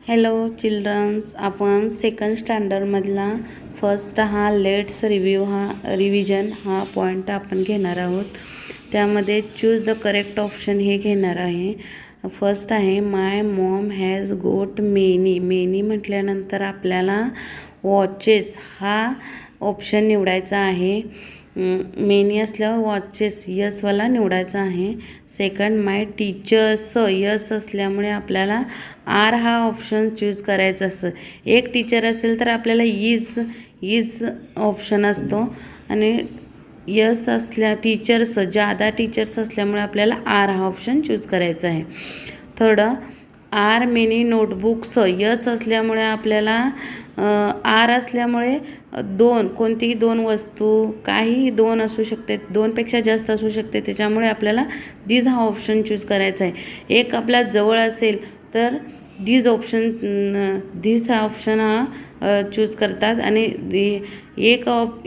Hello children's, आपण second स्टँडर्डमधला first let's revision हा point आपण घेणार आहोत. त्यामध्ये चूज द करेक्ट ऑप्शन हे घेणार आहे. फर्स्ट आहे माय मॉम हॅज गोट मेनी म्हटल्यानंतर आपल्याला वॉचेस हा ऑप्शन निवडायचा आहे. मेनी असल्यावर वॉचेस यसवाला निवडायचा आहे. सेकंड माय टीचर्स यस असल्यामुळे आपल्याला आर हा ऑप्शन चूज करायचा असतो. एक टीचर असेल तर आपल्याला इज ऑप्शन असतो आणि यस टीचर्स जादा टीचर्स असल्यामुळे आपल्याला आर हा ऑप्शन चूज करायचा आहे. Third are many notebooks S असल्यामुळे आपल्याला आर असल्यामुळे कोणतीही दोन वस्तू काहीही दोन असू शकते, दोनपेक्षा जास्त असू शकते, त्याच्यामुळे आपल्याला दिस हा ऑप्शन चूज करायचा आहे. एक आपल्या जवळ असेल तर दिस हा ऑप्शन हा चूज करतात आणि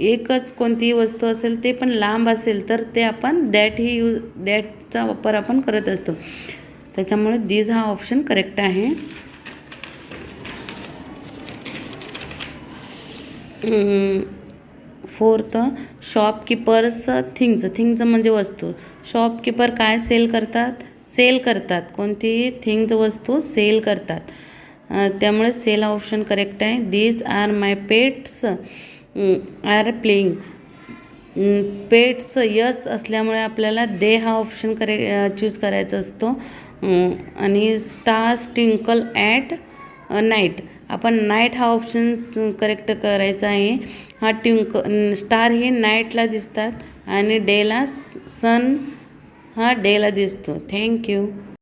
एकच कोणतीही वस्तू असेल ते पण लांब असेल तर ते आपण दॅटचा वापर आपण करत असतो. त्याच्यामुळे दिस हा ऑप्शन करेक्ट आहे. फोर्थ शॉपकीपर्स थिंग्स म्हणजे वस्तू. शॉपकीपर काय सेल करतात कोणतीही थिंग्स वस्तू सेल करतात. त्यामुळे सेल हा ऑप्शन करेक्ट आहे. These are my pets are playing. Pets S असल्यामुळे आपल्याला दे हा ऑप्शन चूज करायचा असतो. आणि स्टार्स ट्विंकल ॲट नाईट, आपण नाईट हा ऑप्शन करेक्ट करायचा आहे. हा स्टार हे नाईटला दिसतात आणि डेला सन हा डेला दिसतो. थँक्यू.